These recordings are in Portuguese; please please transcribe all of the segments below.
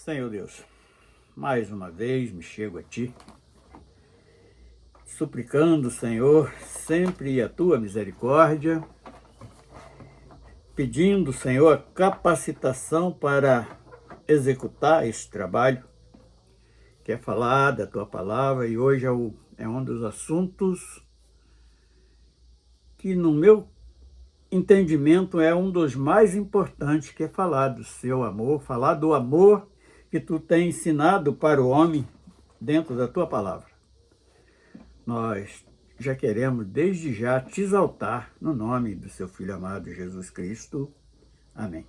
Senhor Deus, mais uma vez me chego a Ti, suplicando, Senhor, sempre a Tua misericórdia, pedindo, Senhor, a capacitação para executar esse trabalho, que é falar da Tua Palavra, e hoje é um dos assuntos que, no meu entendimento, é um dos mais importantes, que é falar do Seu amor, falar do amor que Tu tem ensinado para o homem dentro da Tua Palavra. Nós já queremos desde já Te exaltar no nome do Seu Filho amado Jesus Cristo. Amém.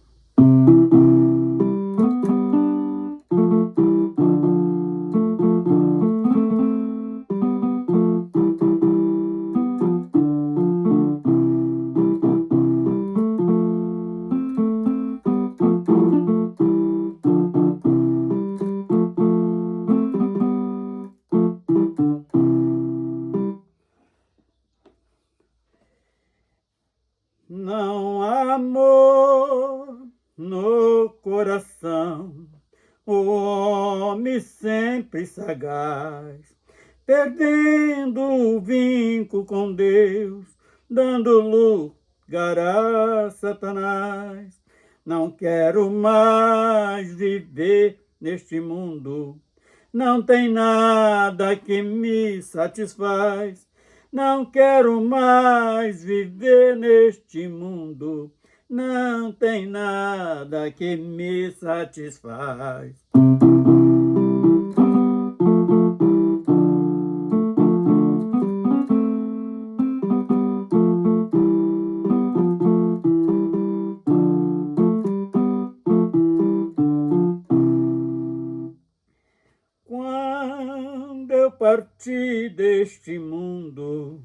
Não há amor no coração, o homem sempre sagaz, perdendo o vínculo com Deus, dando lugar a Satanás. Não quero mais viver neste mundo, não tem nada que me satisfaz. Não quero mais viver neste mundo, não tem nada que me satisfaz. Quando eu partir deste mundo,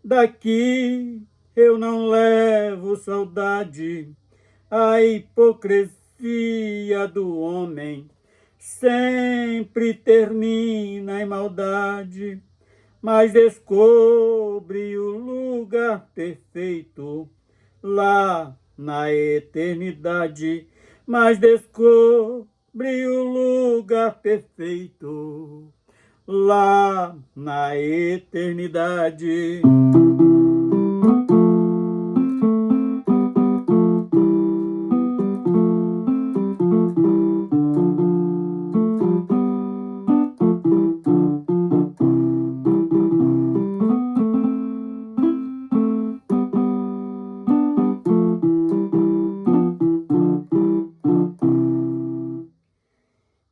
daqui eu não levo saudade. A hipocrisia do homem sempre termina em maldade, mas descobre o lugar perfeito lá na eternidade. Mas descobre o lugar perfeito lá na eternidade.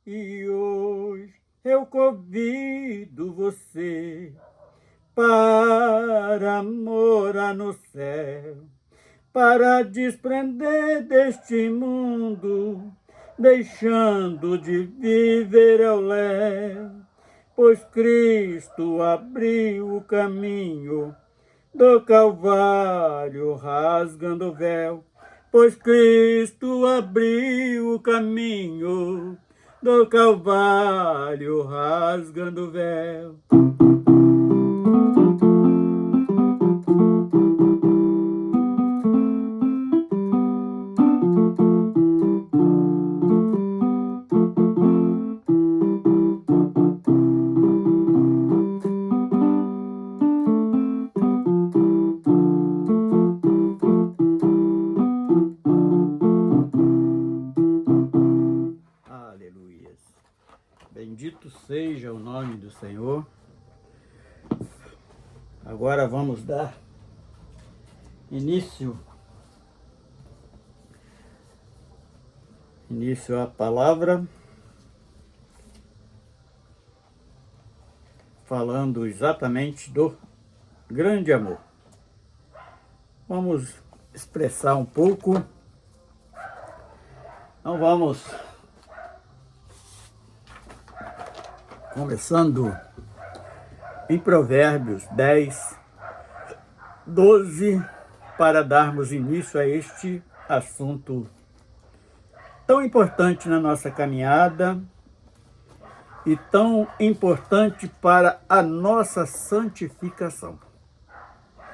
E hoje eu convido você para morar no céu, para desprender deste mundo, deixando de viver ao léu, pois Cristo abriu o caminho do Calvário, rasgando o véu, pois Cristo abriu o caminho do Calvário, rasgando o véu. Aleluia. Bendito seja o nome do Senhor. Agora vamos dar início à palavra, falando exatamente do grande amor. Vamos expressar um pouco. Então vamos começando em Provérbios 10, 12, para darmos início a este assunto tão importante na nossa caminhada e tão importante para a nossa santificação.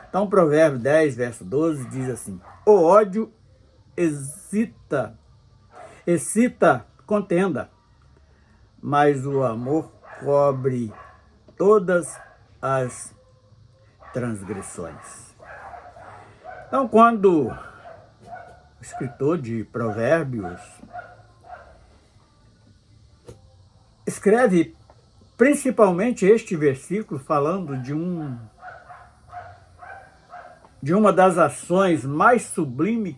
Então, Provérbios 10, verso 12, diz assim: o ódio excita contenda, mas o amor cobre todas as transgressões. Então, quando o escritor de Provérbios escreve principalmente este versículo falando de uma das ações mais sublimes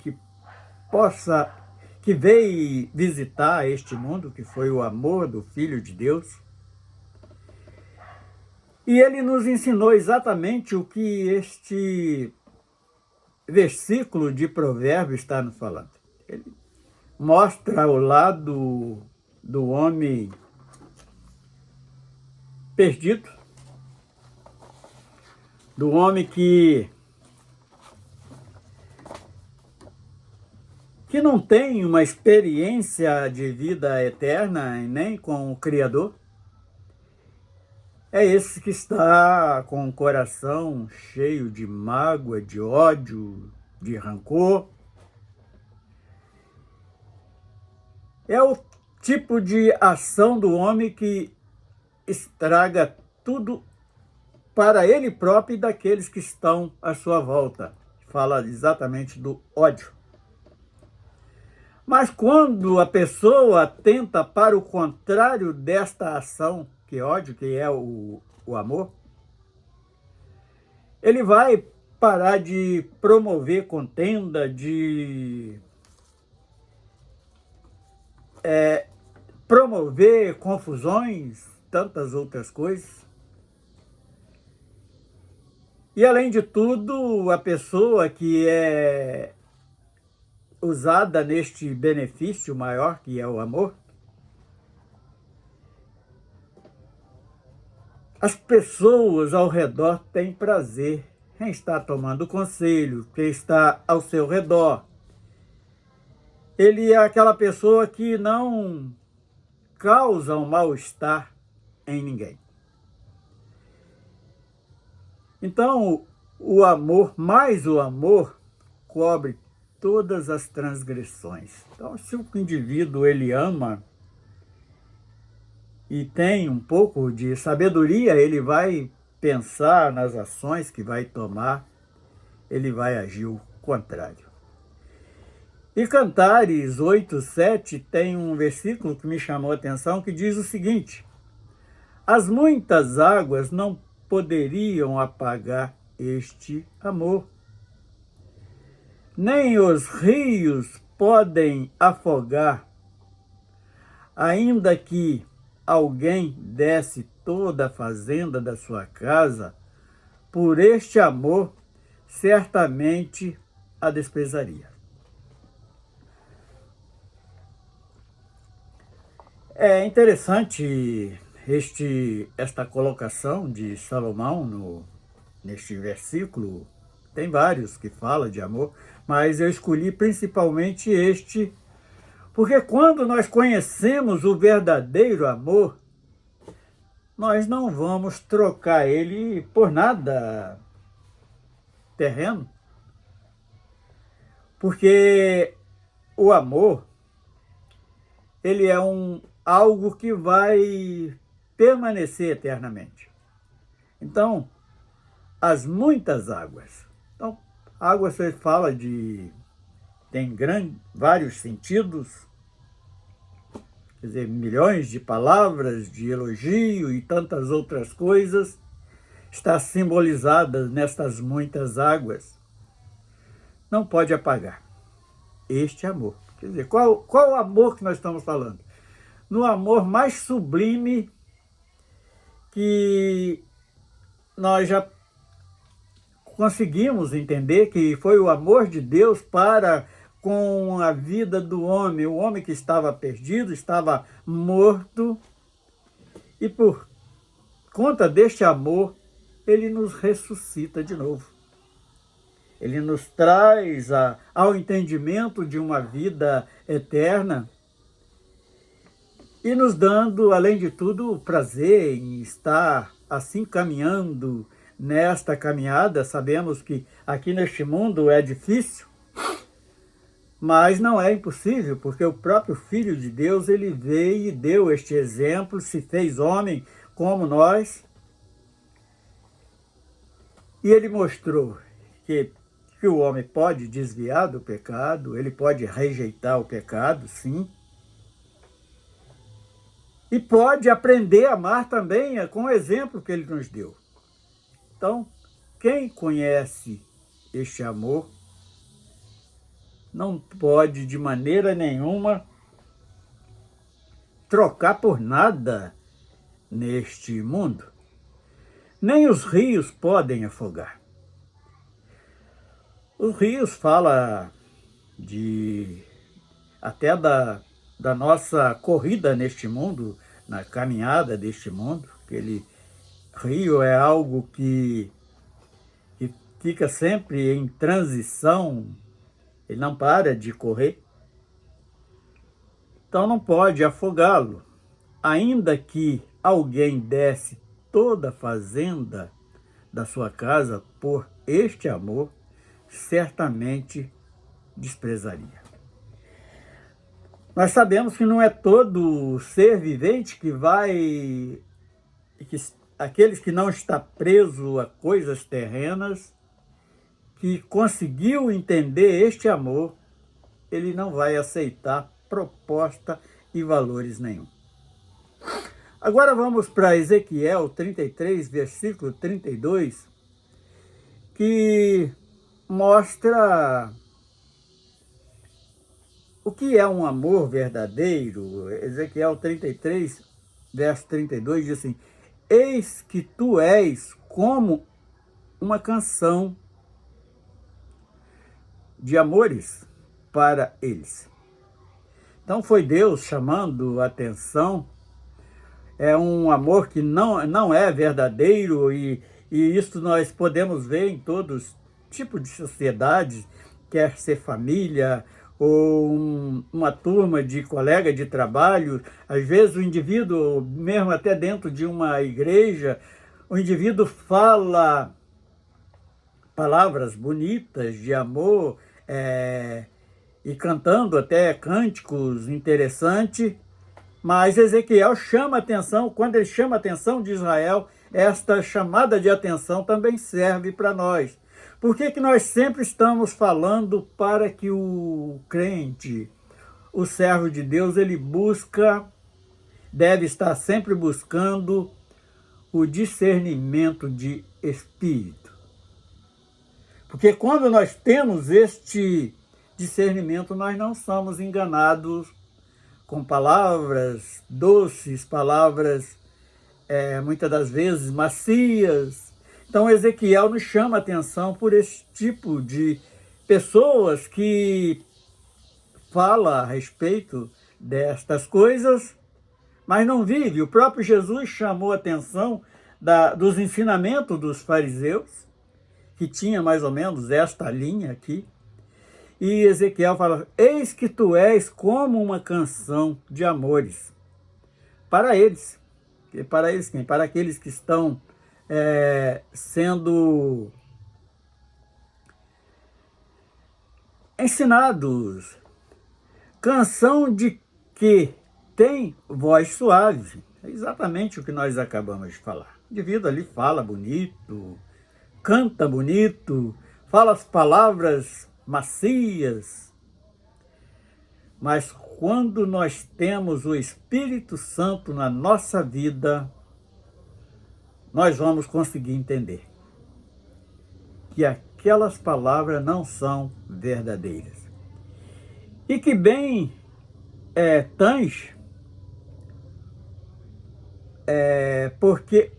que veio visitar este mundo, que foi o amor do Filho de Deus. E ele nos ensinou exatamente o que este versículo de Provérbios está nos falando. Ele mostra o lado do homem perdido, do homem que não tem uma experiência de vida eterna nem com o Criador. É esse que está com o coração cheio de mágoa, de ódio, de rancor. É o tipo de ação do homem que estraga tudo para ele próprio e daqueles que estão à sua volta. Fala exatamente do ódio. Mas quando a pessoa atenta para o contrário desta ação, que é ódio, que é o amor, ele vai parar de promover contenda, de promover confusões, tantas outras coisas. E, além de tudo, a pessoa que é usada neste benefício maior, que é o amor, as pessoas ao redor têm prazer em estar tomando conselho, quem está ao seu redor. Ele é aquela pessoa que não causa um mal-estar em ninguém. Então, o amor, mais o amor, cobre todas as transgressões. Então, se o indivíduo ele ama e tem um pouco de sabedoria, ele vai pensar nas ações que vai tomar, ele vai agir o contrário. E Cantares 8:7 tem um versículo que me chamou a atenção, que diz o seguinte: as muitas águas não poderiam apagar este amor, nem os rios podem afogar, ainda que alguém desse toda a fazenda da sua casa, por este amor, certamente a desprezaria. É interessante esta colocação de Salomão neste versículo. Tem vários que falam de amor, mas eu escolhi principalmente este, porque quando nós conhecemos o verdadeiro amor, nós não vamos trocar ele por nada terreno. Porque o amor, ele é algo que vai permanecer eternamente. Então, as muitas águas. Então, água você fala tem vários sentidos, quer dizer, milhões de palavras de elogio e tantas outras coisas está simbolizadas nestas muitas águas. Não pode apagar este amor. Quer dizer, qual o amor que nós estamos falando? No amor mais sublime que nós já conseguimos entender, que foi o amor de Deus para com a vida do homem, o homem que estava perdido, estava morto, e por conta deste amor, ele nos ressuscita de novo. Ele nos traz ao entendimento de uma vida eterna e nos dando, além de tudo, o prazer em estar assim caminhando nesta caminhada. Sabemos que aqui neste mundo é difícil, Mas não é impossível, porque o próprio Filho de Deus, ele veio e deu este exemplo, se fez homem como nós, e ele mostrou que o homem pode desviar do pecado, ele pode rejeitar o pecado, sim, e pode aprender a amar também com o exemplo que ele nos deu. Então, quem conhece este amor não pode de maneira nenhuma trocar por nada neste mundo. Nem os rios podem afogar. Os rios falam até da nossa corrida neste mundo, na caminhada deste mundo. Aquele rio é algo que fica sempre em transição, ele não para de correr. Então não pode afogá-lo. Ainda que alguém desse toda a fazenda da sua casa por este amor, certamente desprezaria. Nós sabemos que não é todo ser vivente aqueles que não está preso a coisas terrenas, que conseguiu entender este amor, ele não vai aceitar proposta e valores nenhum. Agora vamos para Ezequiel 33, versículo 32, que mostra o que é um amor verdadeiro. Ezequiel 33, verso 32 diz assim: eis que tu és como uma canção de amores para eles. Então foi Deus chamando a atenção. É um amor que não é verdadeiro, e isso nós podemos ver em todos tipos de sociedades, quer ser família ou uma turma de colega de trabalho. Às vezes o indivíduo, mesmo até dentro de uma igreja, o indivíduo fala palavras bonitas de amor, e cantando até cânticos interessantes, mas Ezequiel chama atenção. Quando ele chama a atenção de Israel, esta chamada de atenção também serve para nós. Por que nós sempre estamos falando para que o crente, o servo de Deus, ele deve estar sempre buscando o discernimento de espírito? Porque quando nós temos este discernimento, nós não somos enganados com palavras doces, palavras muitas das vezes macias. Então Ezequiel nos chama a atenção por esse tipo de pessoas que fala a respeito destas coisas, mas não vive. O próprio Jesus chamou a atenção dos ensinamentos dos fariseus, que tinha mais ou menos esta linha aqui. E Ezequiel fala: eis que tu és como uma canção de amores para eles. E para eles quem? Para aqueles que estão sendo ensinados. Canção de que tem voz suave. É exatamente o que nós acabamos de falar. O indivíduo ali fala bonito, canta bonito, fala as palavras macias, mas quando nós temos o Espírito Santo na nossa vida, nós vamos conseguir entender que aquelas palavras não são verdadeiras. E que bem tens, porque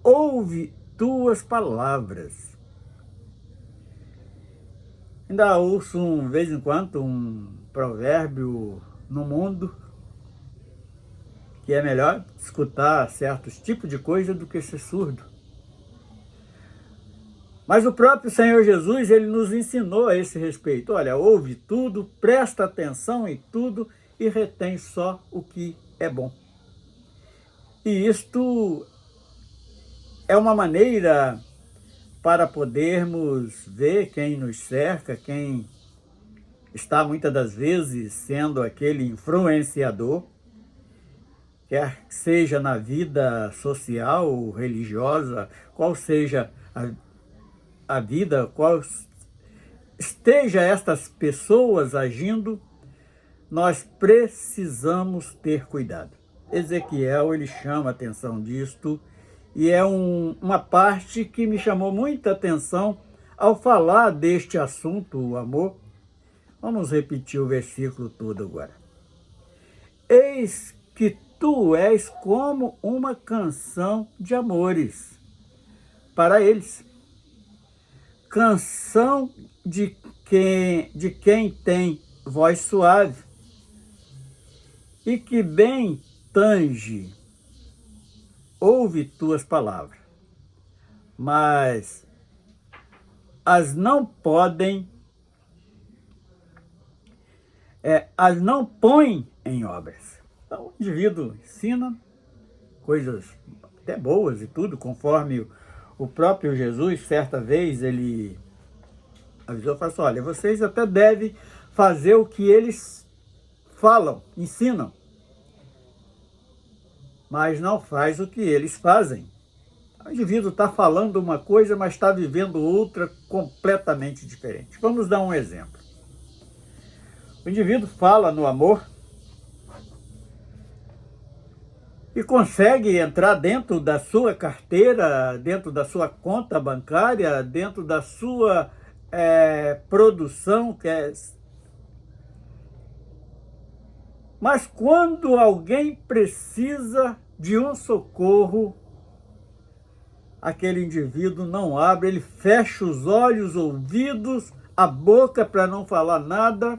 ouve tuas palavras. Ainda ouço, de vez em quando, um provérbio no mundo, que é melhor escutar certos tipos de coisa do que ser surdo. Mas o próprio Senhor Jesus, ele nos ensinou a esse respeito. Olha, ouve tudo, presta atenção em tudo e retém só o que é bom. E isto é uma maneira para podermos ver quem nos cerca, quem está muitas das vezes sendo aquele influenciador, quer seja na vida social ou religiosa, qual seja a vida, qual esteja estas pessoas agindo, nós precisamos ter cuidado. Ezequiel, ele chama a atenção disto, e é uma parte que me chamou muita atenção ao falar deste assunto, o amor. Vamos repetir o versículo todo agora. Eis que tu és como uma canção de amores para eles. Canção de quem tem voz suave e que bem tange, ouve tuas palavras, mas as não põem em obras. Então, o indivíduo ensina coisas até boas e tudo, conforme o próprio Jesus, certa vez, ele avisou e falou assim, olha, vocês até devem fazer o que eles falam, ensinam, mas não faz o que eles fazem. O indivíduo está falando uma coisa, mas está vivendo outra completamente diferente. Vamos dar um exemplo. O indivíduo fala no amor e consegue entrar dentro da sua carteira, dentro da sua conta bancária, dentro da sua produção, mas quando alguém precisa de um socorro, aquele indivíduo não abre, ele fecha os olhos, ouvidos, a boca para não falar nada,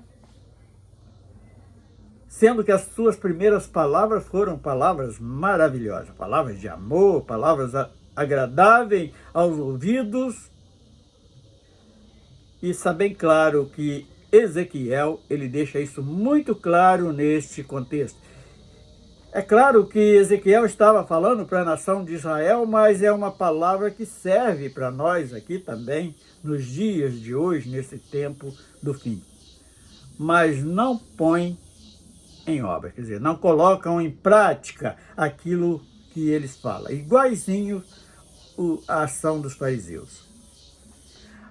sendo que as suas primeiras palavras foram palavras maravilhosas, palavras de amor, palavras agradáveis aos ouvidos. E está bem claro que Ezequiel, ele deixa isso muito claro neste contexto. É claro que Ezequiel estava falando para a nação de Israel, mas é uma palavra que serve para nós aqui também, nos dias de hoje, nesse tempo do fim. Mas não põe em obra, quer dizer, não colocam em prática aquilo que eles falam. Iguaizinho a ação dos fariseus.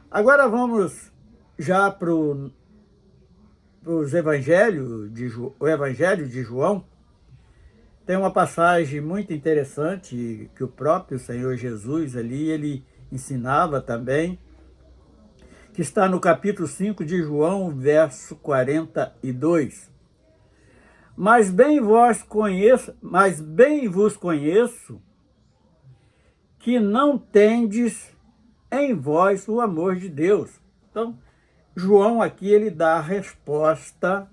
Agora vamos já para o Evangelho de João. Tem uma passagem muito interessante que o próprio Senhor Jesus ali, ele ensinava também, que está no capítulo 5 de João, verso 42. Mas bem vos conheço, que não tendes em vós o amor de Deus. Então, João aqui, ele dá a resposta,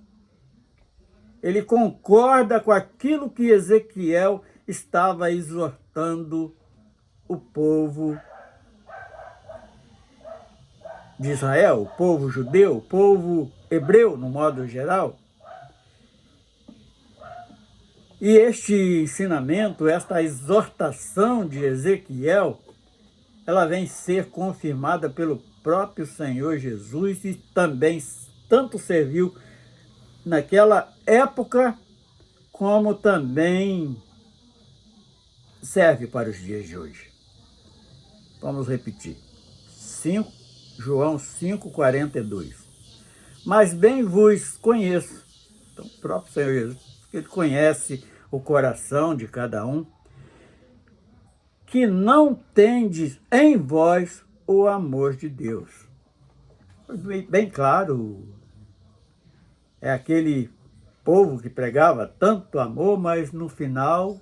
ele concorda com aquilo que Ezequiel estava exortando o povo de Israel, o povo judeu, o povo hebreu, no modo geral. E este ensinamento, esta exortação de Ezequiel, ela vem ser confirmada pelo próprio Senhor Jesus e também tanto serviu naquela época, como também serve para os dias de hoje. Vamos repetir. João 5,42. Mas bem vos conheço. Então, o próprio Senhor Jesus, ele conhece o coração de cada um, que não tendes em vós o amor de Deus. Bem claro, é aquele povo que pregava tanto amor, mas no final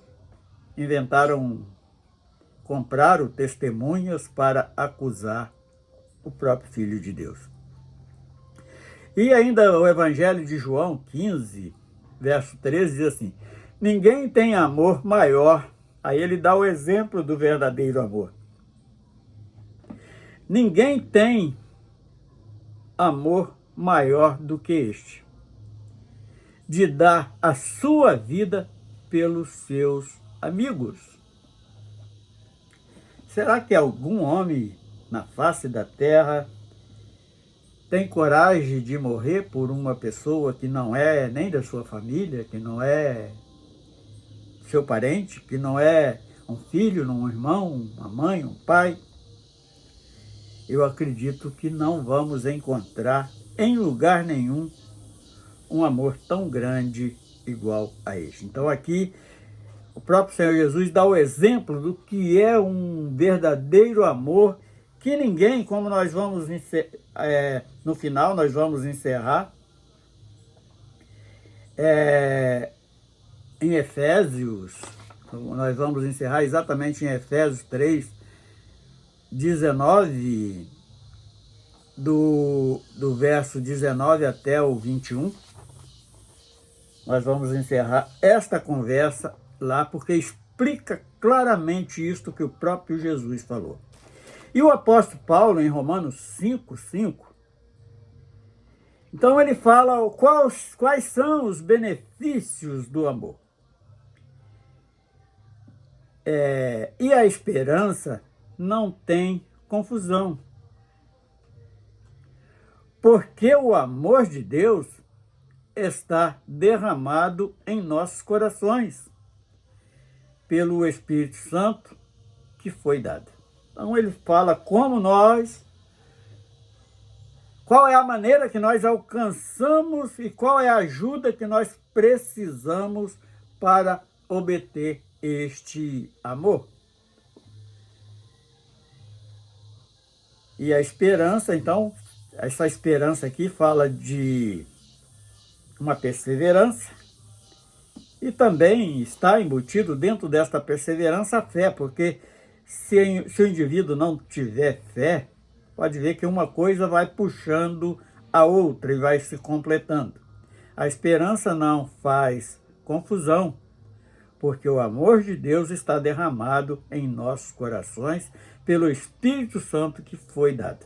compraram testemunhas para acusar o próprio Filho de Deus. E ainda o Evangelho de João 15, verso 13, diz assim, ninguém tem amor maior, aí ele dá o exemplo do verdadeiro amor. Ninguém tem amor maior do que este, de dar a sua vida pelos seus amigos. Será que algum homem na face da terra tem coragem de morrer por uma pessoa que não é nem da sua família, que não é seu parente, que não é um filho, um irmão, uma mãe, um pai? Eu acredito que não vamos encontrar em lugar nenhum um amor tão grande igual a este. Então aqui o próprio Senhor Jesus dá o exemplo do que é um verdadeiro amor, que ninguém, como nós vamos no final nós vamos encerrar em Efésios, nós vamos encerrar exatamente em Efésios 3, 19, do verso 19 até o 21. Nós vamos encerrar esta conversa lá, porque explica claramente isto que o próprio Jesus falou. E o apóstolo Paulo, em Romanos 5:5, então ele fala quais são os benefícios do amor. E a esperança não tem confusão, porque o amor de Deus está derramado em nossos corações pelo Espírito Santo que foi dado. Então ele fala qual é a maneira que nós alcançamos e qual é a ajuda que nós precisamos para obter este amor. E a esperança, então, essa esperança aqui fala de uma perseverança, e também está embutido dentro desta perseverança a fé, porque se o indivíduo não tiver fé, pode ver que uma coisa vai puxando a outra e vai se completando. A esperança não faz confusão, porque o amor de Deus está derramado em nossos corações pelo Espírito Santo que foi dado.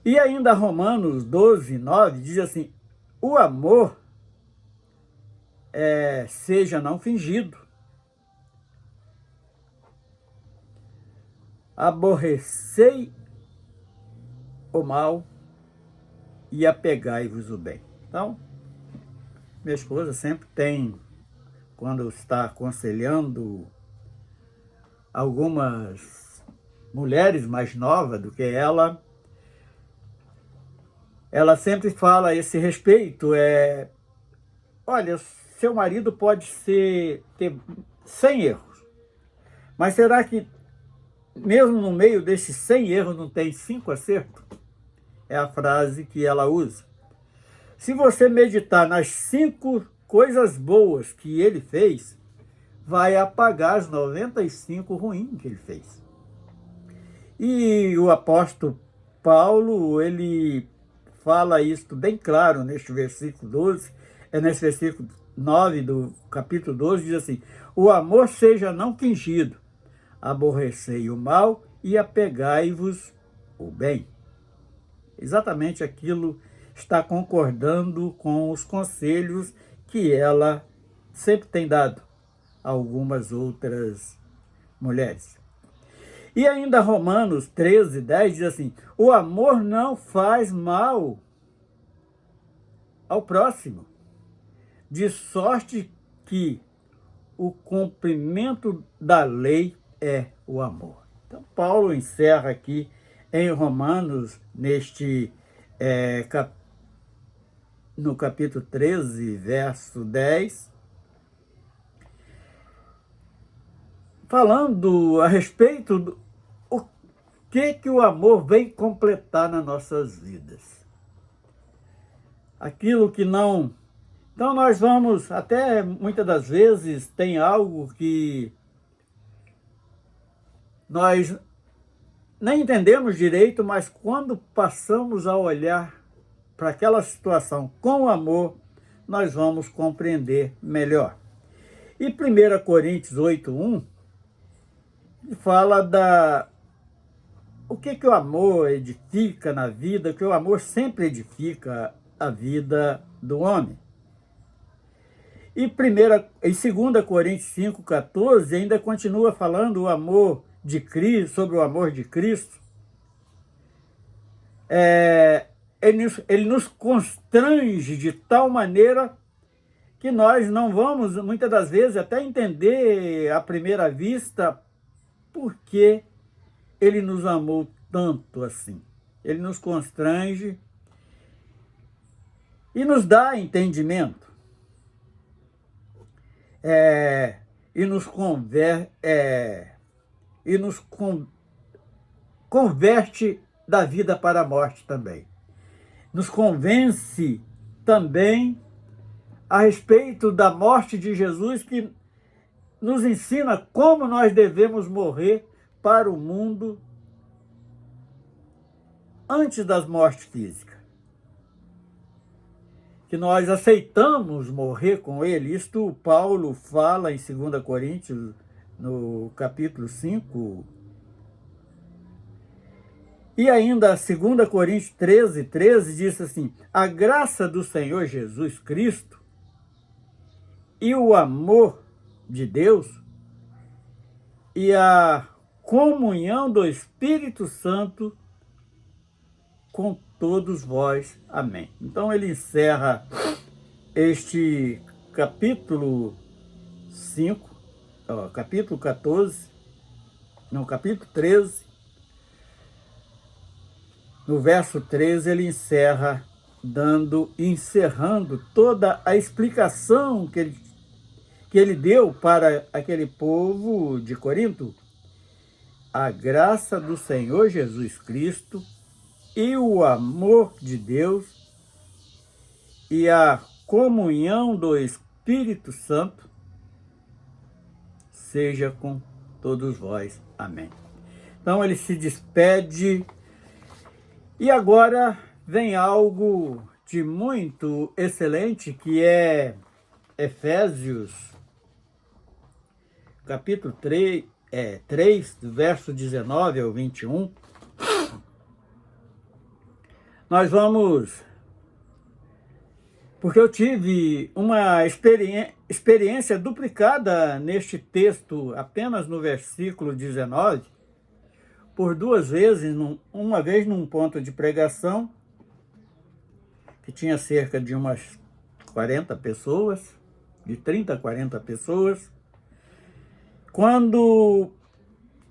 E ainda Romanos 12:9 diz assim: o amor seja não fingido, aborrecei o mal e apegai-vos o bem. Então, minha esposa sempre tem, quando está aconselhando algumas mulheres mais novas do que ela sempre fala a esse respeito, olha, seu marido pode ter 100 erros, mas será que mesmo no meio desses 100 erros não tem 5 acertos? É a frase que ela usa. Se você meditar nas 5 coisas boas que ele fez, vai apagar as 95 ruins que ele fez. E o apóstolo Paulo, ele fala isso bem claro neste versículo 12, nesse versículo 9 do capítulo 12, diz assim: o amor seja não fingido, aborrecei o mal e apegai-vos o bem. Exatamente aquilo está concordando com os conselhos que ela sempre tem dado a algumas outras mulheres. E ainda Romanos 13:10 diz assim: o amor não faz mal ao próximo, de sorte que o cumprimento da lei é o amor. Então Paulo encerra aqui em Romanos, no capítulo 13, verso 10, falando a respeito do que o amor vem completar nas nossas vidas. Aquilo que não... Então nós vamos, até muitas das vezes, tem algo que nós nem entendemos direito, mas quando passamos a olhar para aquela situação com amor, nós vamos compreender melhor. E 1 Coríntios 8:1 fala o que o amor edifica na vida, que o amor sempre edifica a vida do homem. E 2 Coríntios 5:14 ainda continua falando sobre o amor de Cristo, ele nos constrange de tal maneira que nós não vamos, muitas das vezes, até entender à primeira vista por que ele nos amou tanto assim. Ele nos constrange e nos dá entendimento. E nos converte da vida para a morte também. Nos convence também a respeito da morte de Jesus, que nos ensina como nós devemos morrer para o mundo antes das mortes físicas. Que nós aceitamos morrer com ele. Isto Paulo fala em 2 Coríntios, no capítulo 5. E ainda 2 Coríntios 13 diz assim: a graça do Senhor Jesus Cristo e o amor de Deus e a comunhão do Espírito Santo com todos vós. Amém. Então ele encerra este capítulo 5, capítulo 14, no capítulo 13, no verso 13, ele encerra encerrando toda a explicação que ele deu para aquele povo de Corinto. A graça do Senhor Jesus Cristo e o amor de Deus e a comunhão do Espírito Santo seja com todos vós. Amém. Então ele se despede e agora vem algo de muito excelente, que é Efésios, capítulo 3, do verso 19 ao 21. Nós vamos... Porque eu tive uma experiência duplicada neste texto, apenas no versículo 19, por duas vezes, uma vez num ponto de pregação, que tinha cerca de umas 40 pessoas, de 30 a 40 pessoas, quando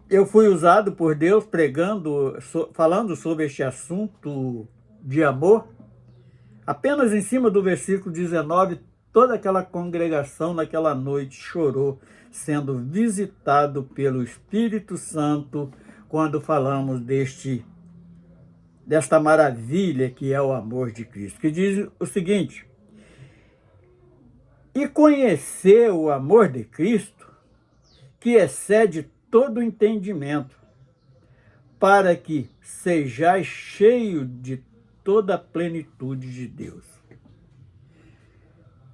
eu fui usado por Deus pregando, falando sobre este assunto de amor. Apenas em cima do versículo 19, toda aquela congregação naquela noite chorou, sendo visitado pelo Espírito Santo, quando falamos desta maravilha que é o amor de Cristo, que diz o seguinte: e conhecer o amor de Cristo, que excede todo entendimento, para que sejais cheio de toda a plenitude de Deus.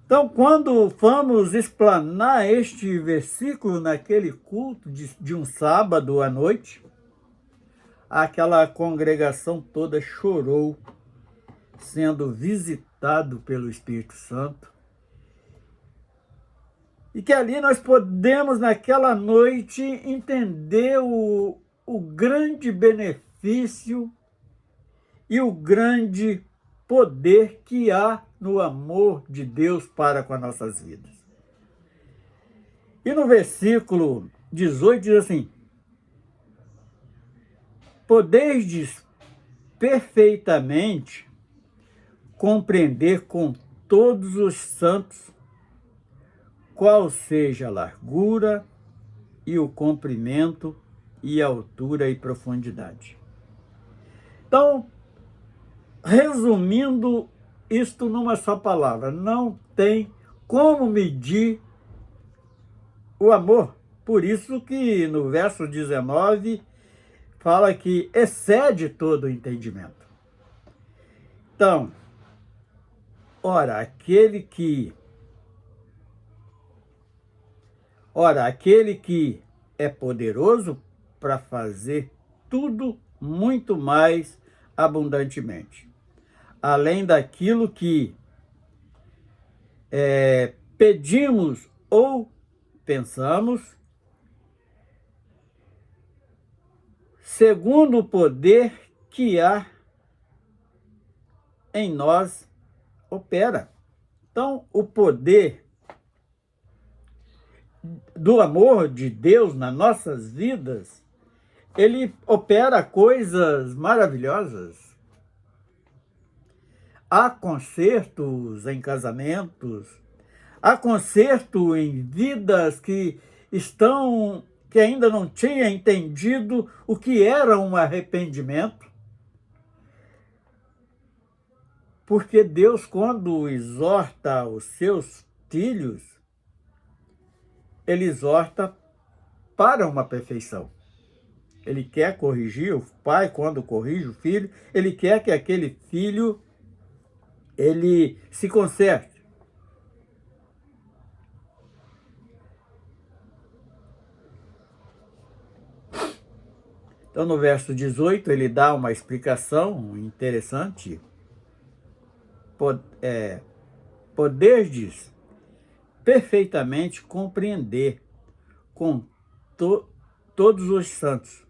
Então, quando vamos explanar este versículo naquele culto de um sábado à noite, aquela congregação toda chorou, sendo visitado pelo Espírito Santo. E que ali nós podemos, naquela noite, entender o grande benefício e o grande poder que há no amor de Deus para com as nossas vidas. E no versículo 18 diz assim: podeis perfeitamente compreender com todos os santos qual seja a largura e o comprimento e a altura e profundidade. Então, resumindo isto numa só palavra, não tem como medir o amor. Por isso que no verso 19 fala que excede todo o entendimento. Então, ora, aquele que é poderoso para fazer tudo muito mais abundantemente, além daquilo que pedimos ou pensamos, segundo o poder que há em nós opera. Então, o poder do amor de Deus nas nossas vidas, ele opera coisas maravilhosas. Há concertos em casamentos, há concerto em vidas que ainda não tinham entendido o que era um arrependimento. Porque Deus, quando exorta os seus filhos, ele exorta para uma perfeição. Ele quer corrigir, o pai, quando corrige o filho, ele quer que aquele filho ele se conserte. Então, no verso 18, ele dá uma explicação interessante. Poderdes perfeitamente compreender com todos os santos,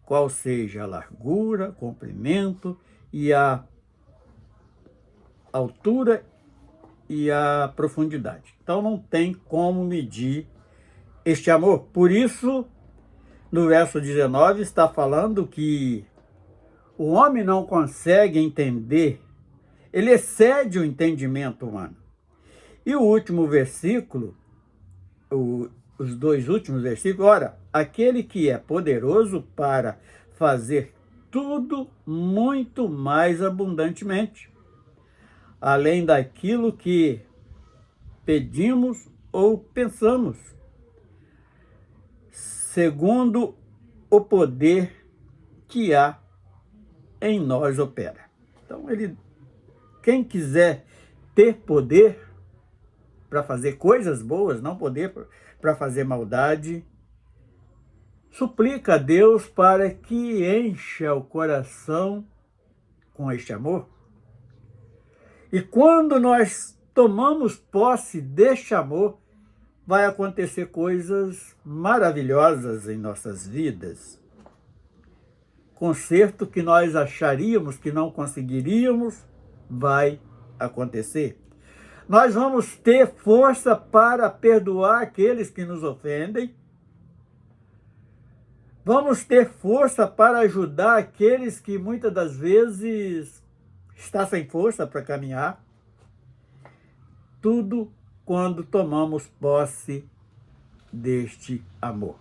qual seja a largura, comprimento e a altura e a profundidade. Então não tem como medir este amor. Por isso, no verso 19 está falando que o homem não consegue entender, ele excede o entendimento humano. E o último versículo, os dois últimos versículos, ora, aquele que é poderoso para fazer tudo muito mais abundantemente, além daquilo que pedimos ou pensamos, segundo o poder que há em nós opera. Então, quem quiser ter poder para fazer coisas boas, não poder para fazer maldade, suplica a Deus para que encha o coração com este amor. E quando nós tomamos posse deste amor, vai acontecer coisas maravilhosas em nossas vidas. Conserto que nós acharíamos que não conseguiríamos, vai acontecer. Nós vamos ter força para perdoar aqueles que nos ofendem. Vamos ter força para ajudar aqueles que muitas das vezes estão sem força para caminhar. Tudo quando tomamos posse deste amor.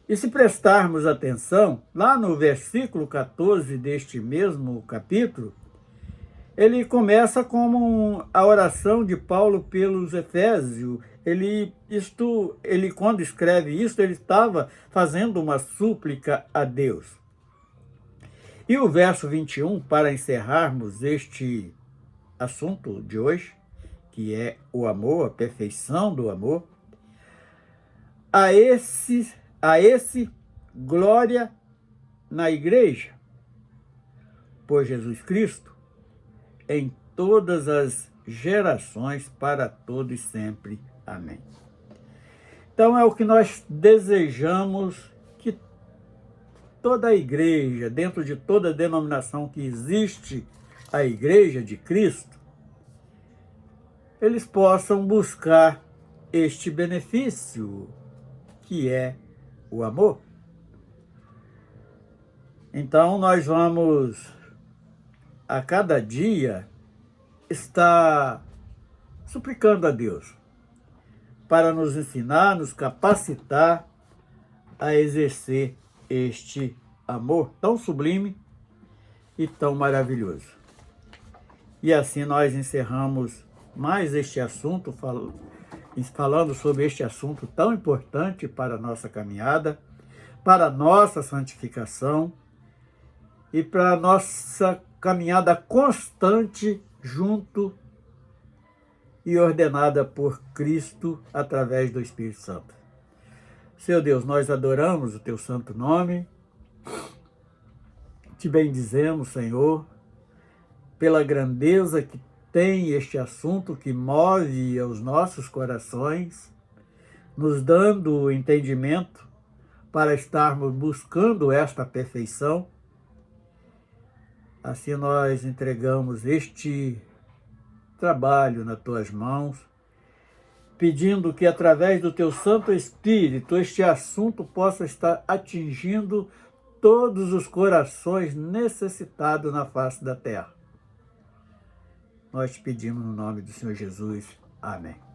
E se prestarmos atenção, lá no versículo 14 deste mesmo capítulo, ele começa como a oração de Paulo pelos Efésios. Ele quando escreve isso, ele estava fazendo uma súplica a Deus. E o verso 21, para encerrarmos este assunto de hoje, que é o amor, a perfeição do amor, a esse glória na igreja, por Jesus Cristo, em todas as gerações, para todos sempre. Amém. Então é o que nós desejamos que toda a igreja, dentro de toda a denominação que existe, a igreja de Cristo, eles possam buscar este benefício, que é o amor. Então nós vamos a cada dia está suplicando a Deus para nos ensinar, nos capacitar a exercer este amor tão sublime e tão maravilhoso. E assim nós encerramos mais este assunto, falando sobre este assunto tão importante para a nossa caminhada, para a nossa santificação e para a nossa caminhada constante junto e ordenada por Cristo através do Espírito Santo. Senhor Deus, nós adoramos o teu santo nome, te bendizemos, Senhor, pela grandeza que tem este assunto que move os nossos corações, nos dando o entendimento para estarmos buscando esta perfeição Assim nós entregamos este trabalho nas tuas mãos, pedindo que através do teu Santo Espírito este assunto possa estar atingindo todos os corações necessitados na face da terra. Nós te pedimos no nome do Senhor Jesus. Amém.